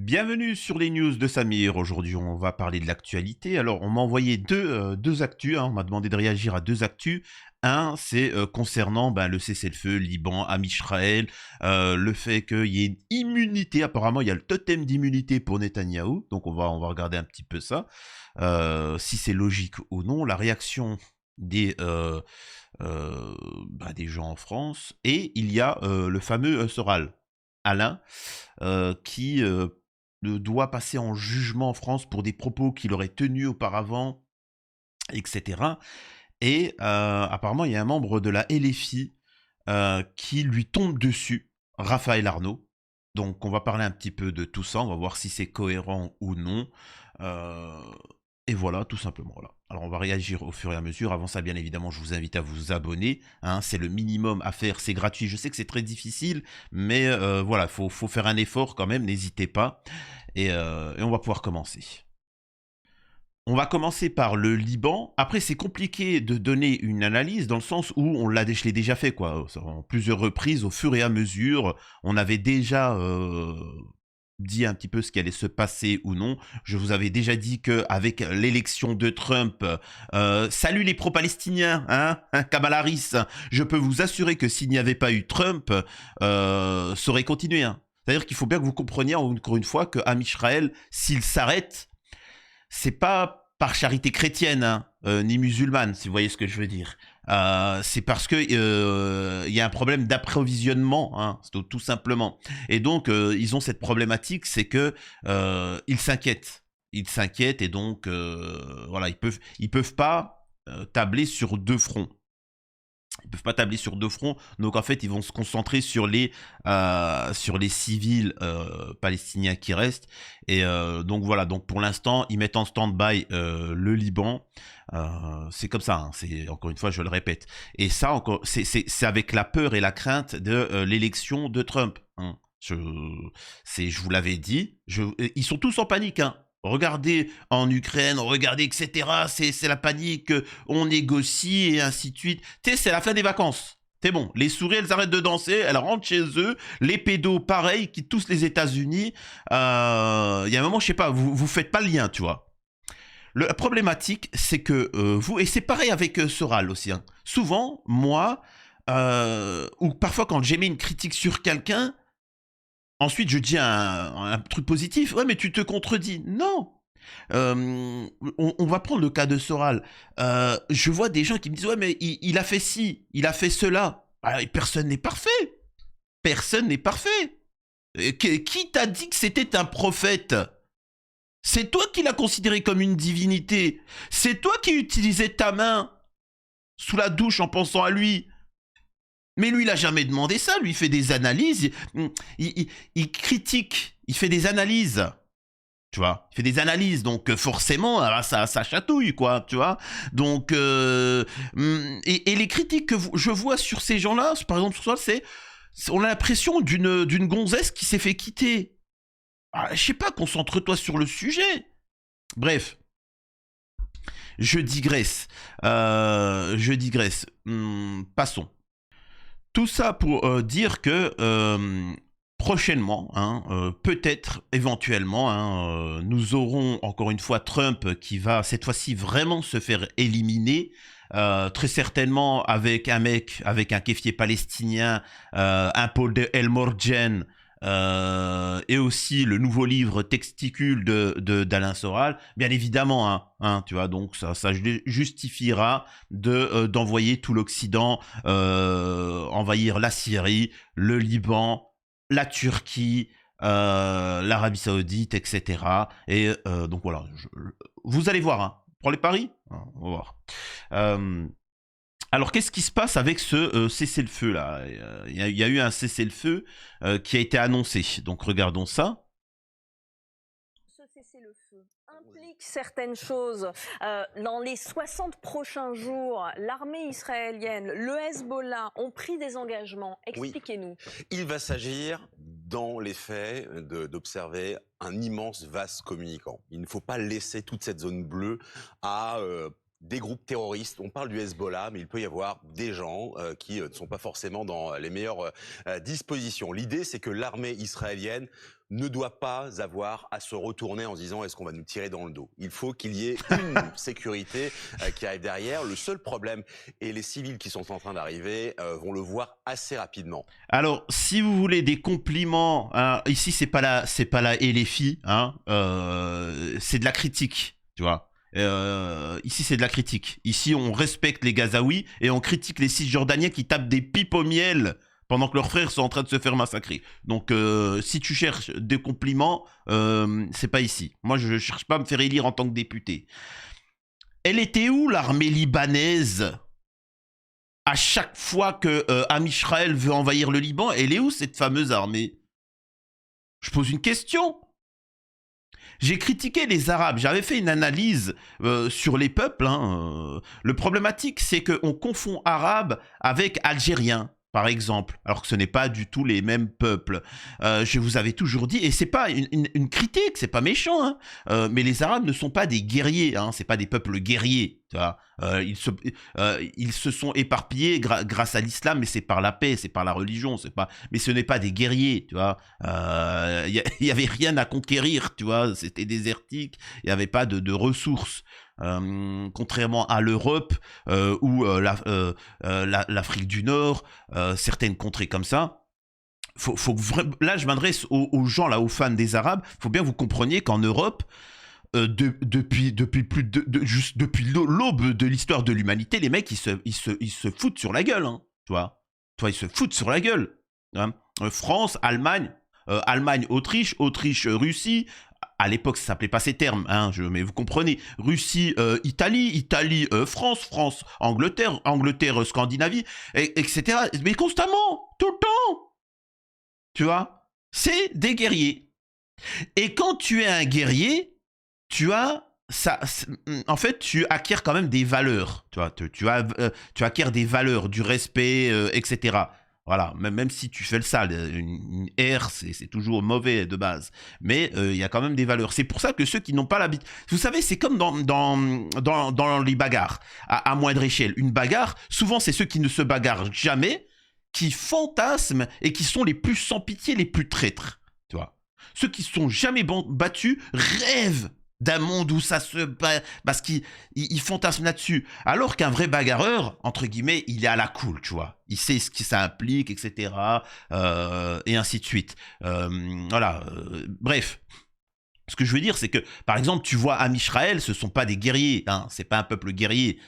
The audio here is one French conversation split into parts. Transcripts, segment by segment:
Bienvenue sur les news de Samir. Aujourd'hui, on va parler de l'actualité. Alors, on m'a envoyé deux actus, hein. On m'a demandé de réagir à deux actus. Un, c'est concernant le cessez-le-feu, Liban, Am Israël, le fait qu'il y ait une immunité. Apparemment, il y a le totem d'immunité pour Netanyahou. Donc, on va regarder un petit peu ça. Si c'est logique ou non. La réaction des, euh, des gens en France. Et il y a le fameux Soral, Alain, qui doit passer en jugement en France pour des propos qu'il aurait tenus auparavant, etc. Et apparemment, il y a un membre de la LFI qui lui tombe dessus, Raphaël Arnaud. Donc, on va parler un petit peu de tout ça, on va voir si c'est cohérent ou non. Euh, et voilà, tout simplement. Voilà. Alors, on va réagir au fur et à mesure. Avant ça, bien évidemment, je vous invite à vous abonner, hein. C'est le minimum à faire, c'est gratuit. Je sais que c'est très difficile, mais voilà, faut faire un effort quand même, n'hésitez pas. Et on va pouvoir commencer. On va commencer par le Liban. Après, c'est compliqué de donner une analyse dans le sens où je l'ai déjà fait, quoi. En plusieurs reprises, au fur et à mesure, on avait déjà dit un petit peu ce qui allait se passer ou non. Je vous avais déjà dit que avec l'élection de Trump, salut les pro-palestiniens, hein, Kamala Harris, je peux vous assurer que s'il n'y avait pas eu Trump, ça aurait continué, hein. C'est-à-dire qu'il faut bien que vous compreniez encore une fois que Am Israël, s'il s'arrête, c'est pas par charité chrétienne, hein, ni musulmane, si vous voyez ce que je veux dire. C'est parce que y a un problème d'approvisionnement, hein, tout simplement. Et donc ils ont cette problématique, c'est que ils s'inquiètent. Ils s'inquiètent et donc voilà, ils peuvent pas tabler sur deux fronts. Ils peuvent pas tabler sur deux fronts, donc en fait ils vont se concentrer sur les civils palestiniens qui restent. Et donc voilà, donc pour l'instant ils mettent en stand-by le Liban. C'est comme ça, hein, c'est encore une fois je le répète. Et ça encore, c'est avec la peur et la crainte de l'élection de Trump, hein. Je vous l'avais dit, ils sont tous en panique, hein. Regardez en Ukraine, regardez, etc. C'est la panique, on négocie et ainsi de suite. Tu sais, c'est la fin des vacances. C'est bon, les souris, elles arrêtent de danser, elles rentrent chez eux. Les pédos, pareil, qui tous les États-Unis. Il y a un moment, je sais pas, vous faites pas le lien, tu vois. La problématique, c'est que vous, et c'est pareil avec Soral aussi, hein. Souvent, moi, ou parfois quand j'émets une critique sur quelqu'un, ensuite je dis un truc positif. Ouais, mais tu te contredis. Non, on va prendre le cas de Soral. Je vois des gens qui me disent ouais mais il a fait ci, il a fait cela. Ah, et personne n'est parfait. Personne n'est parfait. Qui t'a dit que c'était un prophète? C'est toi qui l'as considéré comme une divinité. C'est toi qui utilisais ta main sous la douche en pensant à lui. Mais lui, il a jamais demandé ça. Lui, il fait des analyses. Il critique. Il fait des analyses. Tu vois, il fait des analyses, donc forcément, ça chatouille, quoi, tu vois. Donc, et les critiques que je vois sur ces gens-là, par exemple sur toi, on a l'impression d'une gonzesse qui s'est fait quitter. Ah, je sais pas, concentre-toi sur le sujet. Bref, je digresse. Je digresse. Passons. Tout ça pour dire que prochainement, hein, peut-être, éventuellement, hein, nous aurons encore une fois Trump qui va cette fois-ci vraiment se faire éliminer. Très certainement avec un mec, avec un kéfier palestinien, un Paul de El Morgen, et aussi le nouveau livre Texticule d'Alain Soral, bien évidemment, hein, tu vois, donc ça justifiera d'envoyer tout l'Occident envahir la Syrie, le Liban, la Turquie, l'Arabie Saoudite, etc. Et donc voilà, vous allez voir, hein. Prends les paris, hein, on va voir. Euh, alors, qu'est-ce qui se passe avec ce cessez-le-feu là? Il y a eu un cessez-le-feu qui a été annoncé. Donc, regardons ça. Ce cessez-le-feu implique certaines choses. Dans les 60 prochains jours, l'armée israélienne, le Hezbollah ont pris des engagements. Oui, Expliquez-nous. il va s'agir, dans les faits, d'observer un immense vase communicant. Il ne faut pas laisser toute cette zone bleue à des groupes terroristes. On parle du Hezbollah, mais il peut y avoir des gens qui ne sont pas forcément dans les meilleures dispositions. L'idée, c'est que l'armée israélienne ne doit pas avoir à se retourner en se disant est-ce qu'on va nous tirer dans le dos. Il faut qu'il y ait une sécurité qui arrive derrière. Le seul problème, et les civils qui sont en train d'arriver vont le voir assez rapidement. Alors, si vous voulez des compliments, hein, ici c'est pas la LFI, hein, c'est de la critique, tu vois. Ici c'est de la critique. Ici on respecte les Gazaouis et on critique les Cisjordaniens qui tapent des pipes au miel pendant que leurs frères sont en train de se faire massacrer. Donc si tu cherches des compliments, c'est pas ici. Moi je cherche pas à me faire élire en tant que député. Elle était où l'armée libanaise à chaque fois que Amisraël veut envahir le Liban? Elle est où cette fameuse armée? Je pose une question. J'ai critiqué les Arabes, j'avais fait une analyse sur les peuples. Hein, le problématique, c'est qu'on confond Arabes avec Algériens, par exemple, alors que ce n'est pas du tout les mêmes peuples. Je vous avais toujours dit, et c'est pas une critique, c'est pas méchant, hein, mais les Arabes ne sont pas des guerriers, hein, c'est pas des peuples guerriers. Tu vois, ils se sont éparpillés grâce à l'islam, mais c'est par la paix, c'est par la religion, c'est pas. Mais ce n'est pas des guerriers, tu vois. Y avait rien à conquérir, tu vois. C'était désertique, il y avait pas de ressources. Contrairement à l'Europe ou l'Afrique du Nord, certaines contrées comme ça. Là, je m'adresse aux gens, là, aux fans des Arabes. Il faut bien que vous compreniez qu'en Europe, depuis l'aube de l'histoire de l'humanité, les mecs, ils se foutent sur la gueule, hein, tu vois. Ils se foutent sur la gueule. Hein. France, Allemagne, Autriche, Russie. À l'époque, ça s'appelait pas ces termes, hein, mais vous comprenez. Russie, Italie, France, Angleterre, Scandinavie, etc. Mais constamment, tout le temps. Tu vois, c'est des guerriers. Et quand tu es un guerrier, tu as ça, en fait, tu acquiers quand même des valeurs. Tu vois, tu acquiers des valeurs, du respect, etc. Voilà, même si tu fais le sale, une R, c'est toujours mauvais de base. Mais il y a quand même des valeurs. C'est pour ça que ceux qui n'ont pas l'habitude... Vous savez, c'est comme dans les bagarres, à moindre échelle. Une bagarre, souvent, c'est ceux qui ne se bagarrent jamais, qui fantasment et qui sont les plus sans pitié, les plus traîtres. Tu vois. Ceux qui ne sont jamais battus rêvent d'un monde où ça se bat, parce qu'ils fantasment là-dessus. Alors qu'un vrai bagarreur, entre guillemets, il est à la cool, tu vois. Il sait ce que ça implique, etc. Et ainsi de suite. Voilà. Bref. Ce que je veux dire, c'est que, par exemple, tu vois Amisraël, ce sont pas des guerriers, hein, c'est pas un peuple guerrier.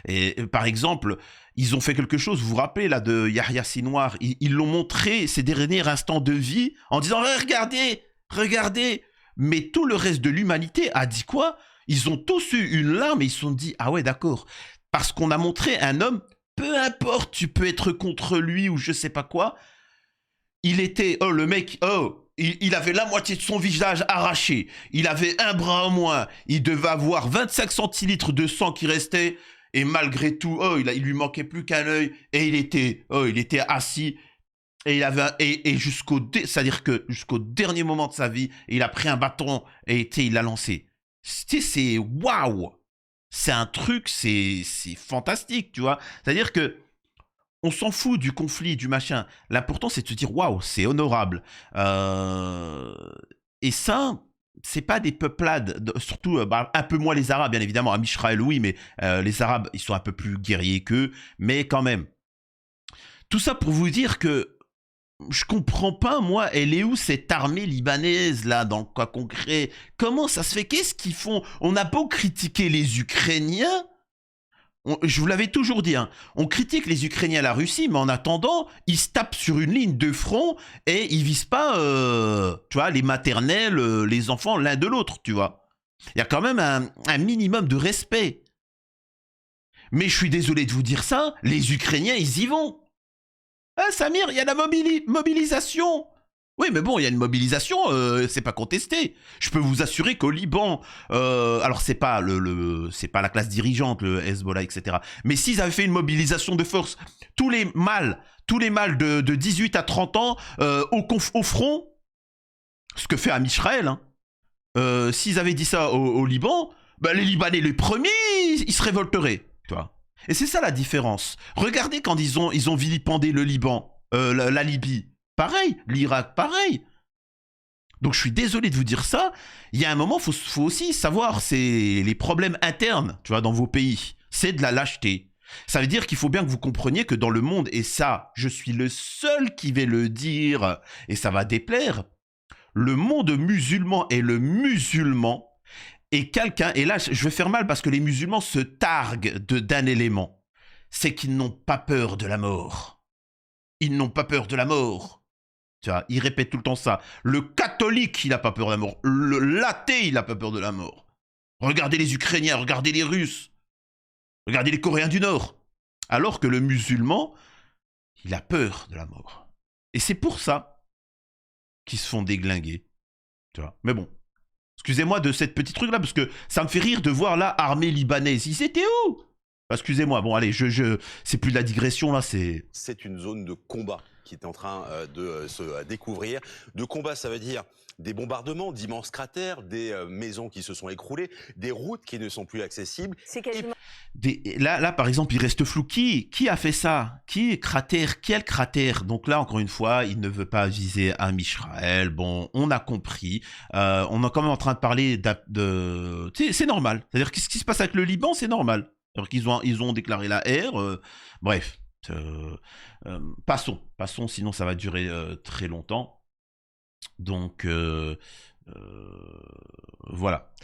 Et par exemple, ils ont fait quelque chose, vous vous rappelez là de Yahya Sinwar, ils l'ont montré ces derniers instants de vie en disant regardez. Mais tout le reste de l'humanité a dit quoi? Ils ont tous eu une larme et ils se sont dit ah ouais d'accord, parce qu'on a montré un homme, peu importe, tu peux être contre lui ou je sais pas quoi. Il était le mec il avait la moitié de son visage arraché, il avait un bras en moins, il devait avoir 25 centilitres de sang qui restait, et malgré tout, il lui manquait plus qu'un œil, et il était assis, et il avait c'est-à-dire que jusqu'au dernier moment de sa vie, il a pris un bâton et il l'a lancé. C'est waouh, c'est un truc, c'est fantastique, tu vois. C'est-à-dire que on s'en fout du conflit, du machin. L'important, c'est de se dire, waouh, c'est honorable. Et ça, c'est pas des peuplades, surtout un peu moins les Arabes, bien évidemment. Amisraël, oui, mais les Arabes, ils sont un peu plus guerriers qu'eux, mais quand même. Tout ça pour vous dire que je comprends pas, moi, elle est où cette armée libanaise, là, dans le cas concret? Comment ça se fait? Qu'est-ce qu'ils font? On a beau critiquer les Ukrainiens, je vous l'avais toujours dit, hein, on critique les Ukrainiens à la Russie, mais en attendant, ils se tapent sur une ligne de front et ils visent pas, tu vois, les maternelles, les enfants l'un de l'autre, tu vois. Il y a quand même un minimum de respect. Mais je suis désolé de vous dire ça, les Ukrainiens, ils y vont. Ah, Samir, il y a la mobilisation. Oui, mais bon, il y a une mobilisation, c'est pas contesté. Je peux vous assurer qu'au Liban, alors c'est pas c'est pas la classe dirigeante, le Hezbollah, etc. Mais s'ils avaient fait une mobilisation de force, tous les mâles de 18 à 30 ans au front, ce que fait Amisraël, hein, s'ils avaient dit ça au Liban, bah, les Libanais, les premiers, ils se révolteraient, tu vois. Et c'est ça la différence. Regardez quand ils ont vilipendé le Liban, la Libye, pareil, l'Irak, pareil. Donc je suis désolé de vous dire ça. Il y a un moment, faut aussi savoir, c'est les problèmes internes, tu vois, dans vos pays. C'est de la lâcheté. Ça veut dire qu'il faut bien que vous compreniez que dans le monde, et ça, je suis le seul qui vais le dire, et ça va déplaire, le monde musulman et le musulman est quelqu'un, et là je vais faire mal parce que les musulmans se targuent d'un élément, c'est qu'ils n'ont pas peur de la mort. Ils n'ont pas peur de la mort. Tu vois, ils répètent tout le temps ça. Le catholique, il n'a pas peur de la mort. L'athée, il n'a pas peur de la mort. Regardez les Ukrainiens, regardez les Russes, regardez les Coréens du Nord. Alors que le musulman, il a peur de la mort. Et c'est pour ça qu'ils se font déglinguer. Tu vois. Mais bon, excusez-moi de cette petite truc là, parce que ça me fait rire de voir là armée libanaise. Ils étaient où? Excusez-moi, bon allez, c'est plus de la digression là, c'est... C'est une zone de combat qui est en train de se découvrir. De combat, ça veut dire des bombardements, d'immenses cratères, des maisons qui se sont écroulées, des routes qui ne sont plus accessibles. C'est quasiment... Là, par exemple, il reste flou. Qui a fait ça? Quel cratère? Donc là, encore une fois, il ne veut pas viser Am Israël. Bon, on a compris. On est quand même en train de parler c'est normal. C'est-à-dire, qu'est-ce qui se passe avec le Liban? C'est normal. Alors qu'ils ont déclaré la guerre. Bref. Passons, sinon ça va durer très longtemps. Donc, voilà.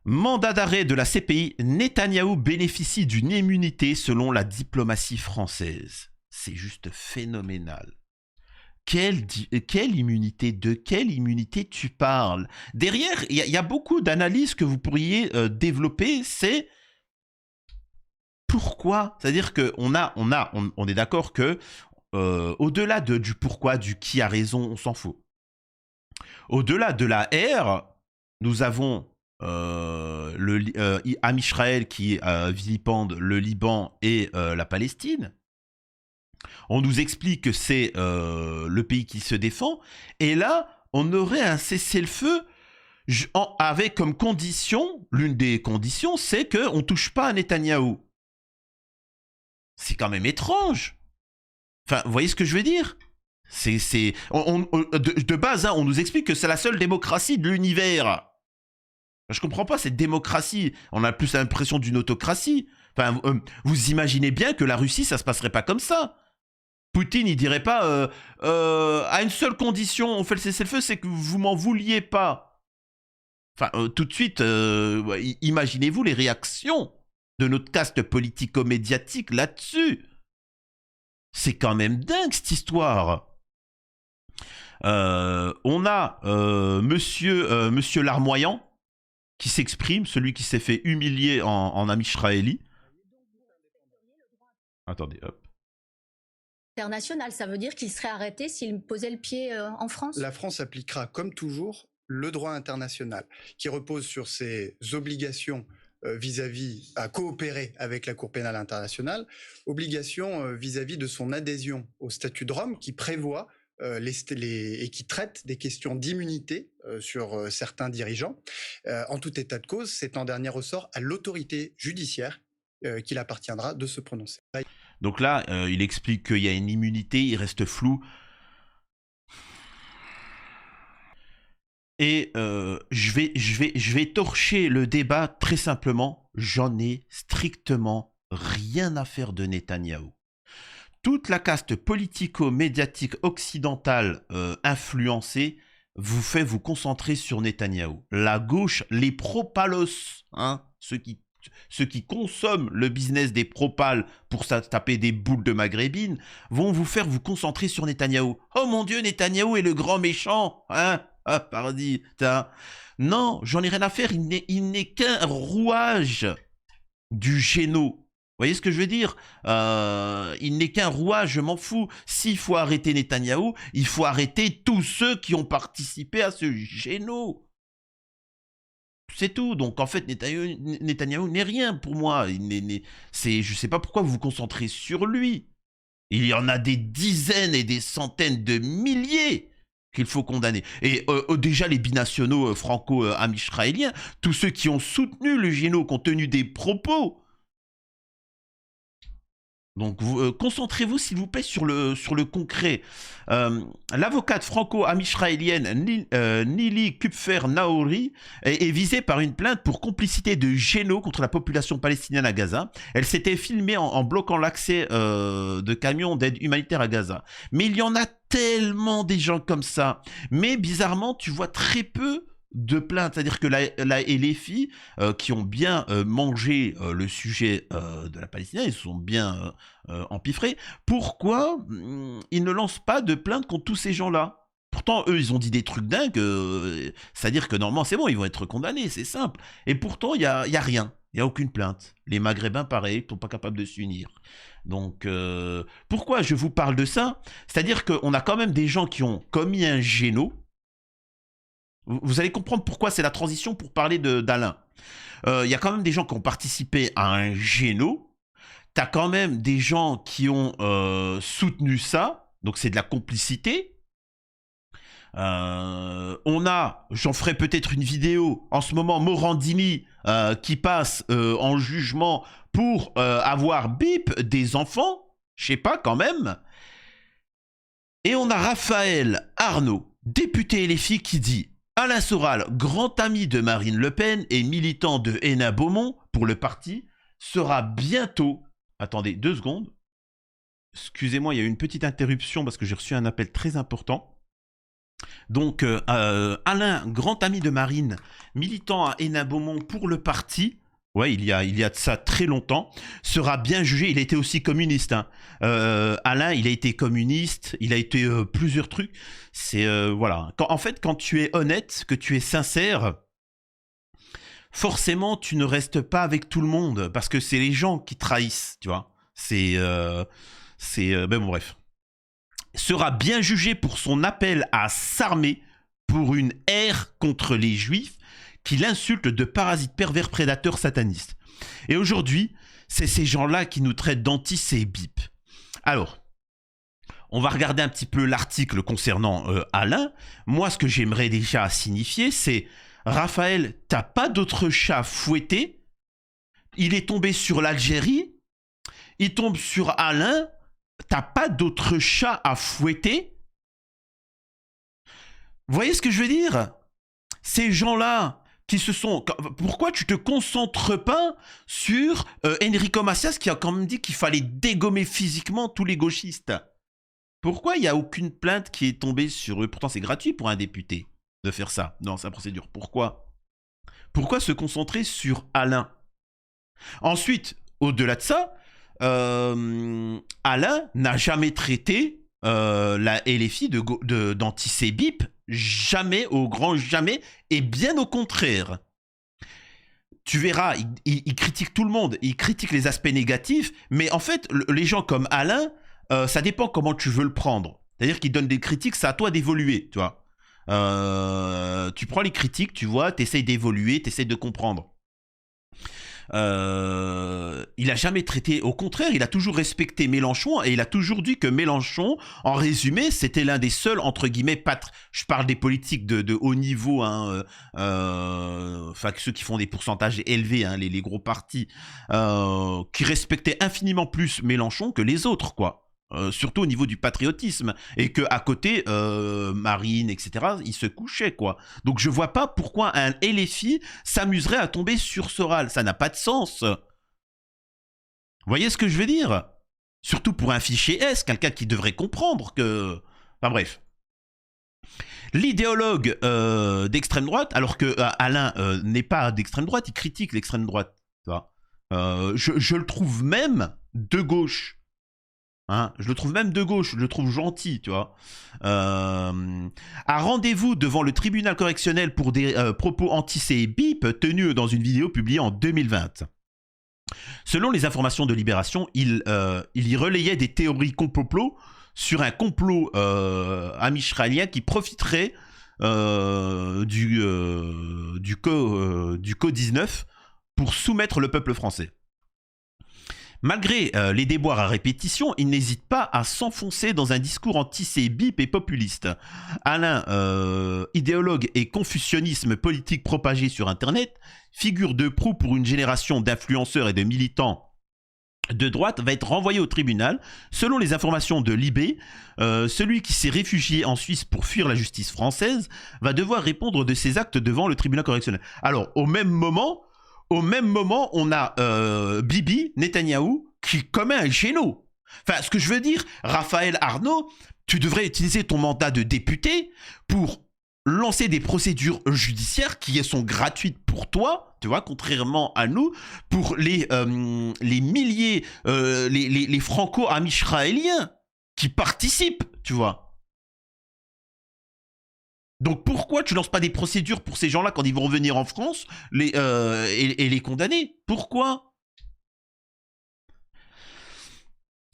Mandat d'arrêt de la CPI, Netanyahou bénéficie d'une immunité selon la diplomatie française. C'est juste phénoménal. Quelle immunité? De quelle immunité tu parles? Derrière, il y a beaucoup d'analyses que vous pourriez développer, c'est... Pourquoi? C'est-à-dire qu'on on est d'accord que au-delà du pourquoi, du qui a raison, on s'en fout. Au-delà de la R, nous avons Am Israël qui vilipende le Liban et la Palestine. On nous explique que c'est le pays qui se défend. Et là, on aurait un cessez-le-feu avec comme condition, l'une des conditions, c'est qu'on ne touche pas à Netanyahou. C'est quand même étrange. Enfin, vous voyez ce que je veux dire? De base, hein, on nous explique que c'est la seule démocratie de l'univers. Je comprends pas cette démocratie. On a plus l'impression d'une autocratie. Enfin, vous imaginez bien que la Russie, ça se passerait pas comme ça. Poutine, il dirait pas à une seule condition, on fait le cessez-le-feu, c'est que vous m'en vouliez pas. Enfin, tout de suite, imaginez-vous les réactions de notre caste politico-médiatique là-dessus. C'est quand même dingue cette histoire. On a monsieur Larmoyant qui s'exprime, celui qui s'est fait humilier en ami israéli. Attendez, hop. International, ça veut dire qu'il serait arrêté s'il posait le pied en France? La France appliquera, comme toujours, le droit international, qui repose sur ses obligations vis-à-vis à coopérer avec la Cour pénale internationale, obligation vis-à-vis de son adhésion au statut de Rome qui prévoit et qui traite des questions d'immunité sur certains dirigeants. En tout état de cause, c'est en dernier ressort à l'autorité judiciaire qu'il appartiendra de se prononcer. Donc là, il explique qu'il y a une immunité, il reste flou. Et je vais torcher le débat très simplement. J'en ai strictement rien à faire de Netanyahou. Toute la caste politico-médiatique occidentale influencée vous fait vous concentrer sur Netanyahou. La gauche, les propalos, hein, ceux qui consomment le business des propals pour taper des boules de maghrébine, vont vous faire vous concentrer sur Netanyahou. Oh mon Dieu, Netanyahou est le grand méchant, hein? Ah, pardi, non, j'en ai rien à faire, il n'est qu'un rouage du géno. Vous voyez ce que je veux dire? Il n'est qu'un rouage, je m'en fous. S'il faut arrêter Netanyahou, il faut arrêter tous ceux qui ont participé à ce géno. C'est tout. Donc en fait, Netanyahou n'est rien pour moi. Je ne sais pas pourquoi vous vous concentrez sur lui. Il y en a des dizaines et des centaines de milliers qu'il faut condamner. Et déjà les binationaux franco-israéliens, tous ceux qui ont soutenu le génocide, qui ont tenu des propos. Donc, concentrez-vous, s'il vous plaît, sur le concret. L'avocate franco-israélienne Nili Kupfer-Naouri est visée par une plainte pour complicité de génocide contre la population palestinienne à Gaza. Elle s'était filmée en bloquant l'accès de camions d'aide humanitaire à Gaza. Mais il y en a tellement des gens comme ça. Mais bizarrement, tu vois très peu de plaintes, c'est-à-dire que et les filles qui ont bien mangé le sujet de la Palestine, ils se sont bien empiffrés. Pourquoi ils ne lancent pas de plainte contre tous ces gens-là? Pourtant, eux, ils ont dit des trucs dingues, c'est-à-dire que normalement, c'est bon, ils vont être condamnés, c'est simple. Et pourtant, il y a rien, il n'y a aucune plainte. Les Maghrébins, pareil, ne sont pas capables de s'unir. Donc, pourquoi je vous parle de ça? C'est-à-dire qu'on a quand même des gens qui ont commis un génocide. Vous allez comprendre pourquoi c'est la transition pour parler d'Alain. Il y a quand même des gens qui ont participé à un génocide. T'as quand même des gens qui ont soutenu ça. Donc c'est de la complicité. J'en ferai peut-être une vidéo en ce moment, Morandini qui passe en jugement pour avoir bip des enfants. Je sais pas quand même. Et on a Raphaël Arnaud, député LFI, qui dit: Alain Soral, grand ami de Marine Le Pen et militant de Hénin Beaumont pour le parti, sera bientôt... Attendez 2 secondes. Excusez-moi, il y a eu une petite interruption parce que j'ai reçu un appel très important. Donc, Alain, grand ami de Marine, militant à Hénin Beaumont pour le parti, ouais, il y a de ça très longtemps, sera bien jugé. Il a été aussi communiste. Hein. Alain, il a été communiste, il a été plusieurs trucs. C'est voilà. En fait, quand tu es honnête, que tu es sincère, forcément, tu ne restes pas avec tout le monde parce que c'est les gens qui trahissent, tu vois. Ben bon, bref. Sera bien jugé pour son appel à s'armer pour une ère contre les Juifs, qui l'insulte de parasites pervers prédateurs satanistes. Et aujourd'hui, c'est ces gens-là qui nous traitent d'antis et bip. Alors, on va regarder un petit peu l'article concernant Alain. Moi, ce que j'aimerais déjà signifier, c'est: Raphaël, t'as pas d'autre chat fouetté. Il est tombé sur l'Algérie. Il tombe sur Alain. T'as pas d'autre chat à fouetter. Vous voyez ce que je veux dire? Ces gens-là qui se sont... Pourquoi tu te concentres pas sur Enrico Macias, qui a quand même dit qu'il fallait dégommer physiquement tous les gauchistes? Pourquoi il n'y a aucune plainte qui est tombée sur eux? Pourtant, c'est gratuit pour un député de faire ça dans sa procédure. Pourquoi se concentrer sur Alain? Ensuite, au-delà de ça, Alain n'a jamais traité la LFI d'anti-Bip, jamais, au grand jamais, et bien au contraire. Tu verras, il critique tout le monde, il critique les aspects négatifs, mais en fait, les gens comme Alain, ça dépend comment tu veux le prendre. C'est-à-dire qu'il donne des critiques, c'est à toi d'évoluer, tu vois. Tu prends les critiques, tu vois, t'essayes d'évoluer, t'essayes de comprendre. Il a jamais traité, au contraire, il a toujours respecté Mélenchon et il a toujours dit que Mélenchon, en résumé, c'était l'un des seuls, entre guillemets, je parle des politiques de haut niveau, hein, enfin ceux qui font des pourcentages élevés, hein, les gros partis, qui respectaient infiniment plus Mélenchon que les autres, quoi. Surtout au niveau du patriotisme, et que à côté Marine, etc., ils se couchaient, quoi. Donc je vois pas pourquoi un LFI s'amuserait à tomber sur Soral, ça n'a pas de sens. Vous voyez ce que je veux dire? Surtout pour un fichier S, quelqu'un qui devrait comprendre que... Enfin bref. L'idéologue d'extrême droite, alors que Alain n'est pas d'extrême droite, il critique l'extrême droite. Tu vois. Je le trouve même de gauche. Hein, je le trouve même de gauche, je le trouve gentil, tu vois. À rendez-vous devant le tribunal correctionnel pour des propos anti-Bip tenus dans une vidéo publiée en 2020. Selon les informations de Libération, il y relayait des théories complot sur un complot amisraélien qui profiterait du Co-19 pour soumettre le peuple français. Malgré les déboires à répétition, il n'hésite pas à s'enfoncer dans un discours anti-bip et populiste. Alain, idéologue et confucianisme politique propagé sur Internet, figure de proue pour une génération d'influenceurs et de militants de droite, va être renvoyé au tribunal. Selon les informations de Libé, celui qui s'est réfugié en Suisse pour fuir la justice française va devoir répondre de ses actes devant le tribunal correctionnel. Alors, au même moment, on a Bibi Netanyahou qui commet un géno. Enfin, ce que je veux dire, Raphaël Arnaud, tu devrais utiliser ton mandat de député pour lancer des procédures judiciaires qui sont gratuites pour toi, tu vois, contrairement à nous, pour les milliers, les franco-amisraéliens qui participent, tu vois. Donc pourquoi tu lances pas des procédures pour ces gens-là quand ils vont revenir en France et les condamner? Pourquoi?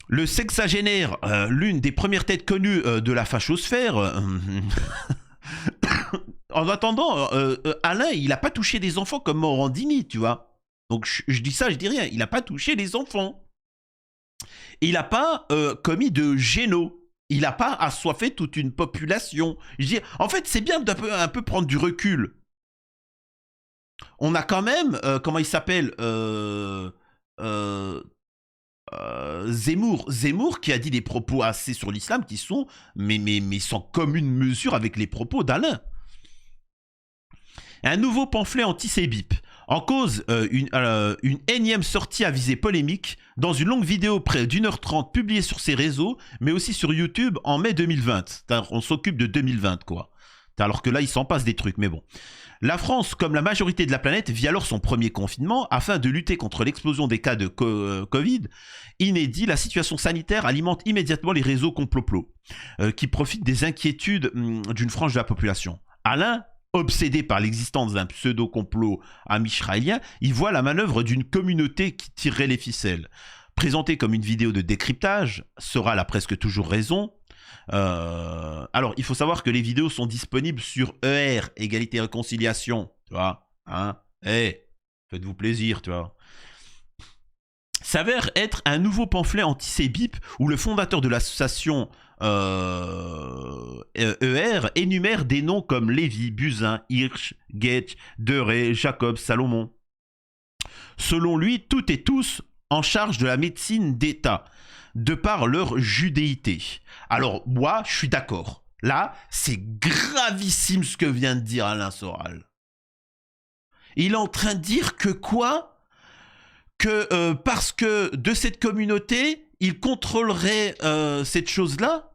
Le sexagénaire, l'une des premières têtes connues de la fachosphère... En attendant, Alain, il n'a pas touché des enfants comme Morandini, tu vois. Donc je dis ça, je dis rien. Il n'a pas touché les enfants. Il n'a pas commis de géno. Il n'a pas assoiffé toute une population. Je dis, en fait, c'est bien un peu prendre du recul. On a quand même, comment il s'appelle Zemmour qui a dit des propos assez sur l'islam qui sont mais sans commune mesure avec les propos d'Alain. Un nouveau pamphlet anti-bip. En cause, une énième sortie à visée polémique dans une longue vidéo près d'1h30 publiée sur ses réseaux, mais aussi sur YouTube en mai 2020. On s'occupe de 2020, quoi. Alors que là, il s'en passe des trucs, mais bon. La France, comme la majorité de la planète, vit alors son premier confinement afin de lutter contre l'explosion des cas de Covid. Inédit, la situation sanitaire alimente immédiatement les réseaux complot qui profitent des inquiétudes d'une frange de la population. Alain, obsédé par l'existence d'un pseudo-complot amisraélien, il voit la manœuvre d'une communauté qui tirerait les ficelles. Présentée comme une vidéo de décryptage, Soral a presque toujours raison. Alors, il faut savoir que les vidéos sont disponibles sur ER, Égalité et Réconciliation, tu vois, hein, faites-vous plaisir, tu vois. S'avère être un nouveau pamphlet anti-bip où le fondateur de l'association ER énumère des noms comme Lévy, Buzyn, Hirsch, Goethe, Deray, Jacob, Salomon. Selon lui, toutes et tous en charge de la médecine d'État, de par leur judéité. Alors, moi, je suis d'accord. Là, c'est gravissime ce que vient de dire Alain Soral. Il est en train de dire que quoi? Que parce que de cette communauté, il contrôlerait cette chose-là?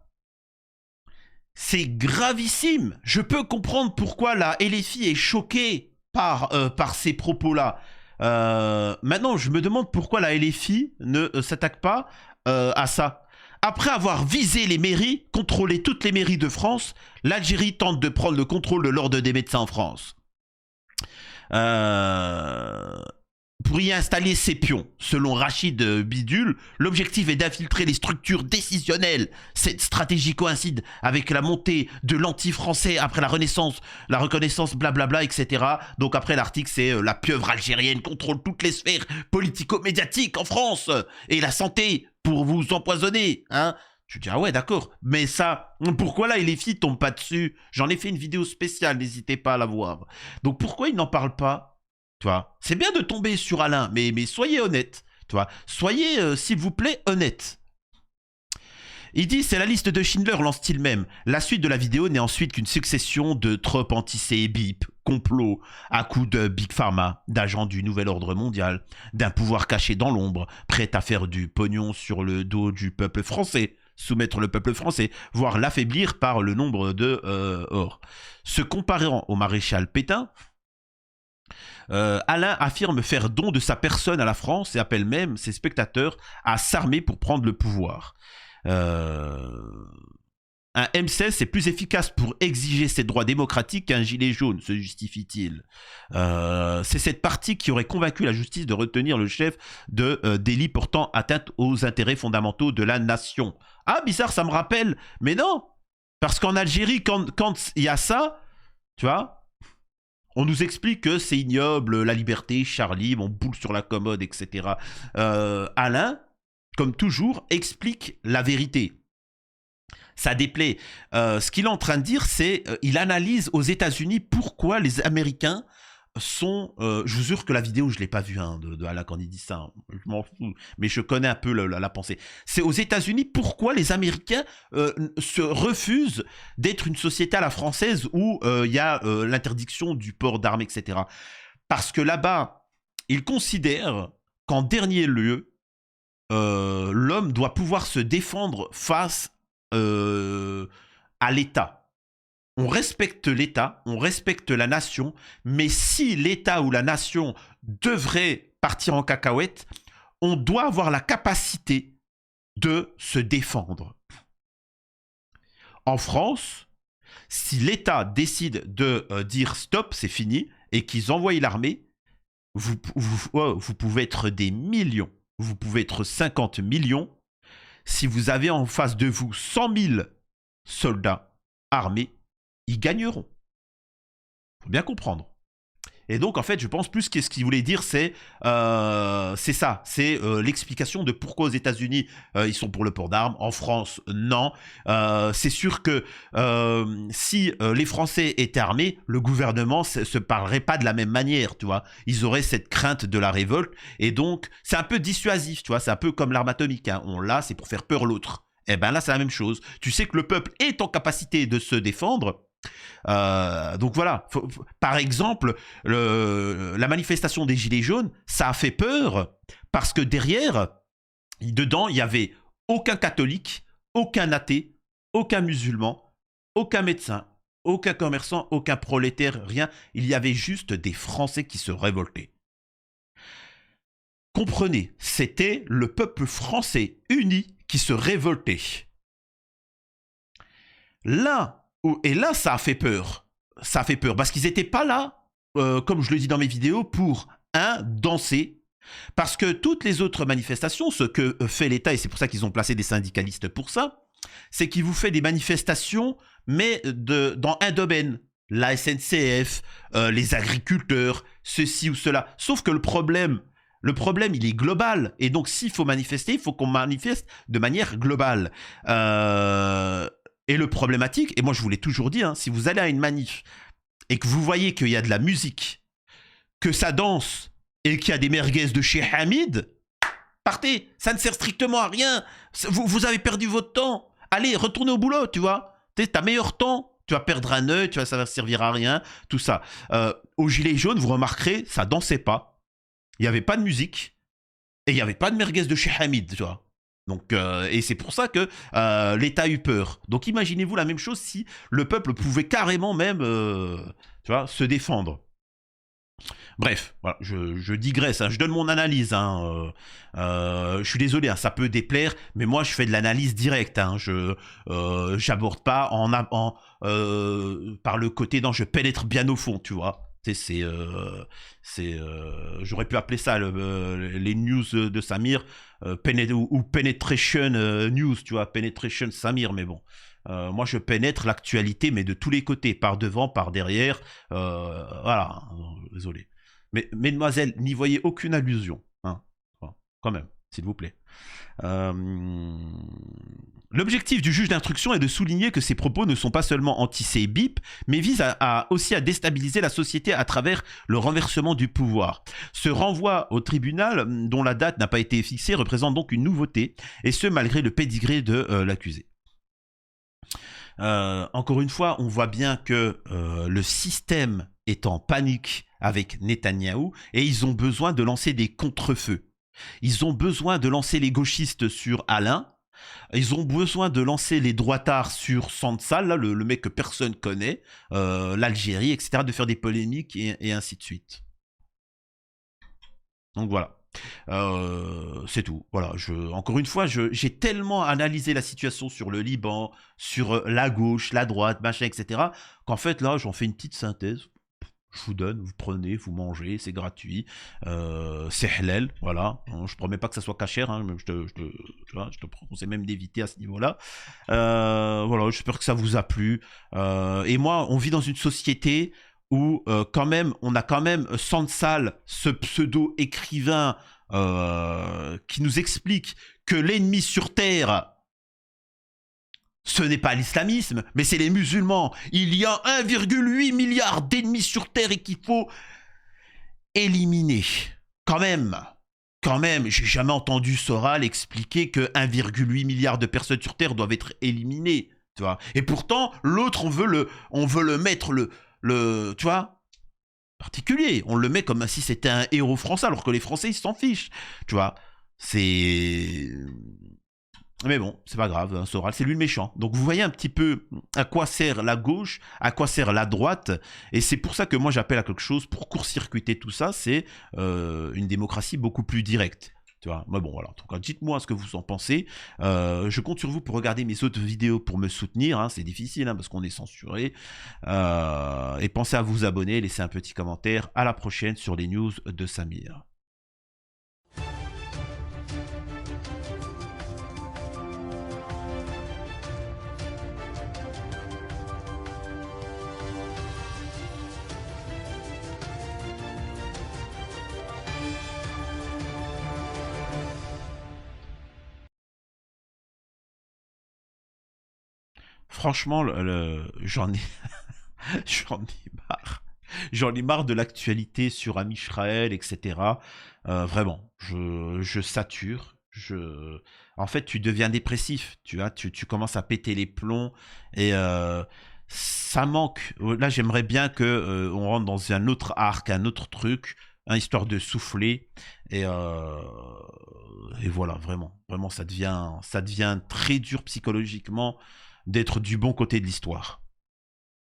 C'est gravissime. Je peux comprendre pourquoi la LFI est choquée par ces propos-là. Maintenant, je me demande pourquoi la LFI ne s'attaque pas à ça. Après avoir visé les mairies, contrôlé toutes les mairies de France, l'Algérie tente de prendre le contrôle de l'ordre des médecins en France. Pour y installer ses pions. Selon Rachid Bidul, l'objectif est d'infiltrer les structures décisionnelles. Cette stratégie coïncide avec la montée de l'anti-français après la reconnaissance, blablabla, etc. Donc après l'article, c'est la pieuvre algérienne contrôle toutes les sphères politico-médiatiques en France et la santé pour vous empoisonner, hein. Tu dis, ah ouais, d'accord. Mais ça, pourquoi là, les filles tombent pas dessus? J'en ai fait une vidéo spéciale, n'hésitez pas à la voir. Donc pourquoi ils n'en parlent pas? Tu vois, c'est bien de tomber sur Alain, mais soyez honnête. Tu vois, soyez, s'il vous plaît, honnête. Il dit, c'est la liste de Schindler, lance-t-il même. La suite de la vidéo n'est ensuite qu'une succession de tropes anti-bip, complots, à coups de Big Pharma, d'agents du nouvel ordre mondial, d'un pouvoir caché dans l'ombre, prêt à faire du pognon sur le dos du peuple français, soumettre le peuple français, voire l'affaiblir par le nombre de or. Se comparant au maréchal Pétain, Alain affirme faire don de sa personne à la France et appelle même ses spectateurs à s'armer pour prendre le pouvoir. Un M16 est plus efficace pour exiger ses droits démocratiques qu'un gilet jaune, se justifie-t-il. C'est cette partie qui aurait convaincu la justice de retenir le chef de délit portant atteinte aux intérêts fondamentaux de la nation. Ah, bizarre, ça me rappelle. Mais non, parce qu'en Algérie, quand il y a ça, tu vois, On nous explique que c'est ignoble, la liberté, Charlie, mon boule sur la commode, etc. Alain, comme toujours, explique la vérité. Ça déplaît. Ce qu'il est en train de dire, c'est il analyse aux États-Unis pourquoi les Américains sont... je vous jure que la vidéo, je ne l'ai pas vue de Alain quand il dit ça. Hein. Je m'en fous. Mais je connais un peu la pensée. C'est aux États-Unis pourquoi les Américains se refusent d'être une société à la française où il y a l'interdiction du port d'armes, etc. Parce que là-bas, ils considèrent qu'en dernier lieu, l'homme doit pouvoir se défendre face à l'État. On respecte l'État, on respecte la nation, mais si l'État ou la nation devrait partir en cacahuète, on doit avoir la capacité de se défendre. En France, si l'État décide de dire stop, c'est fini, et qu'ils envoient l'armée, vous pouvez être des millions, vous pouvez être 50 millions. Si vous avez en face de vous 100 000 soldats armés, ils gagneront. Faut bien comprendre. Et donc, en fait, je pense plus que ce qu'il voulait dire, c'est ça. C'est l'explication de pourquoi aux États-Unis, ils sont pour le port d'armes. En France, non. C'est sûr que si les Français étaient armés, le gouvernement se parlerait pas de la même manière, tu vois. Ils auraient cette crainte de la révolte. Et donc, c'est un peu dissuasif, tu vois. C'est un peu comme l'arme atomique. Hein. On l'a, c'est pour faire peur l'autre. Eh ben là, c'est la même chose. Tu sais que le peuple est en capacité de se défendre. Donc voilà, par exemple, la manifestation des Gilets jaunes, ça a fait peur parce que derrière, dedans, il n'y avait aucun catholique, aucun athée, aucun musulman, aucun médecin, aucun commerçant, aucun prolétaire, rien. Il y avait juste des Français qui se révoltaient. Comprenez, c'était le peuple français uni qui se révoltait. Et là, ça a fait peur. Ça a fait peur parce qu'ils n'étaient pas là, comme je le dis dans mes vidéos, pour danser. Parce que toutes les autres manifestations, ce que fait l'État, et c'est pour ça qu'ils ont placé des syndicalistes pour ça, c'est qu'il vous fait des manifestations, mais dans un domaine. La SNCF, les agriculteurs, ceci ou cela. Sauf que le problème, il est global. Et donc, s'il faut manifester, il faut qu'on manifeste de manière globale. Et le problématique, et moi je vous l'ai toujours dit, hein, si vous allez à une manif et que vous voyez qu'il y a de la musique, que ça danse et qu'il y a des merguez de chez Hamid, partez, ça ne sert strictement à rien. Vous avez perdu votre temps. Allez, retournez au boulot, tu vois. T'as meilleur temps. Tu vas perdre un œil, ça va servir à rien, tout ça. Au gilet jaune, vous remarquerez, ça dansait pas. Il n'y avait pas de musique et il n'y avait pas de merguez de chez Hamid, tu vois. Donc, et c'est pour ça que l'État a eu peur. Donc imaginez-vous la même chose si le peuple pouvait carrément même tu vois, se défendre. Bref, voilà, je digresse, hein, je donne mon analyse. Hein, je suis désolé, hein, ça peut déplaire, mais moi je fais de l'analyse directe. Hein, je j'aborde pas par le côté, non, je pénètre bien au fond, tu vois. J'aurais pu appeler ça les news de Samir ou Penetration News, tu vois, Penetration Samir, mais bon. Moi, je pénètre l'actualité, mais de tous les côtés, par devant, par derrière. Voilà, désolé. Mais mesdemoiselles, n'y voyez aucune allusion. Hein, quand même, s'il vous plaît. L'objectif du juge d'instruction est de souligner que ces propos ne sont pas seulement anti-CBIP, mais visent aussi à déstabiliser la société à travers le renversement du pouvoir. Ce renvoi au tribunal, dont la date n'a pas été fixée, représente donc une nouveauté, et ce malgré le pédigré de l'accusé. Encore une fois, on voit bien que le système est en panique avec Netanyahou et ils ont besoin de lancer des contre-feux. Ils ont besoin de lancer les gauchistes sur Alain. Ils ont besoin de lancer les droitards sur Sansal, là, le mec que personne connaît, l'Algérie, etc., de faire des polémiques et ainsi de suite. Donc voilà. C'est tout. Voilà. Encore une fois, j'ai tellement analysé la situation sur le Liban, sur la gauche, la droite, machin, etc., qu'en fait, là, j'en fais une petite synthèse. Je vous donne, vous prenez, vous mangez, c'est gratuit, c'est halal, voilà. Je promets pas que ça soit cachère, hein, je te conseille même d'éviter à ce niveau-là. Voilà, j'espère que ça vous a plu. Et moi, on vit dans une société où quand même, on a quand même Sansal, ce pseudo-écrivain qui nous explique que l'ennemi sur Terre, ce n'est pas l'islamisme, mais c'est les musulmans. Il y a 1,8 milliard d'ennemis sur Terre et qu'il faut éliminer. Quand même, j'ai jamais entendu Soral expliquer que 1,8 milliard de personnes sur Terre doivent être éliminées. Tu vois. Et pourtant, l'autre, on veut le mettre tu vois, particulier. On le met comme si c'était un héros français, alors que les Français, ils s'en fichent. Tu vois, c'est... Mais bon, c'est pas grave, hein, Soral, c'est lui le méchant. Donc vous voyez un petit peu à quoi sert la gauche, à quoi sert la droite, et c'est pour ça que moi j'appelle à quelque chose pour court-circuiter tout ça, c'est une démocratie beaucoup plus directe. Tu vois, mais bon, voilà. En tout cas, dites-moi ce que vous en pensez. Je compte sur vous pour regarder mes autres vidéos pour me soutenir. Hein. C'est difficile hein, parce qu'on est censuré. Et pensez à vous abonner, laissez un petit commentaire. À la prochaine sur les news de Samir. Franchement, j'en ai... j'en ai marre. J'en ai marre de l'actualité sur Amisraël, etc. Vraiment, je sature. En fait, tu deviens dépressif. Tu vois, tu commences à péter les plombs et ça manque. Là, j'aimerais bien que on rentre dans un autre arc, un autre truc, hein, histoire de souffler. Et voilà, vraiment, ça devient très dur psychologiquement d'être du bon côté de l'histoire.